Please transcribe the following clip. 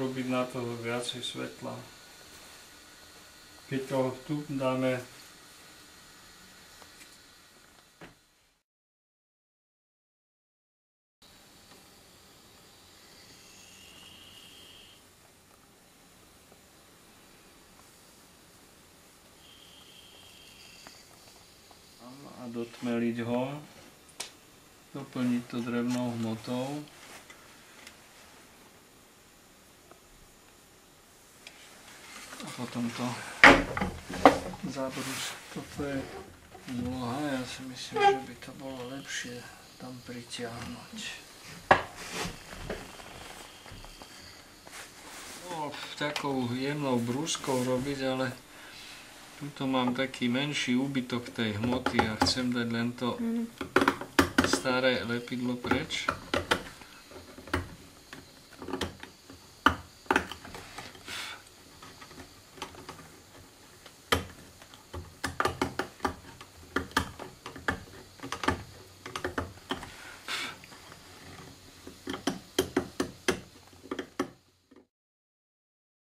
robiť na to viacej svetla. Keď to tu dáme a dotmeliť ho, doplniť to drevnou hmotou. A potom to zabrúsiť. Toto je úloha, ja si myslím, že by to bolo lepšie tam pritiahnuť. Takou jemnou brúskou robiť, ale tuto mám taký menší úbytok tej hmoty a chcem dať len to staré lepidlo preč.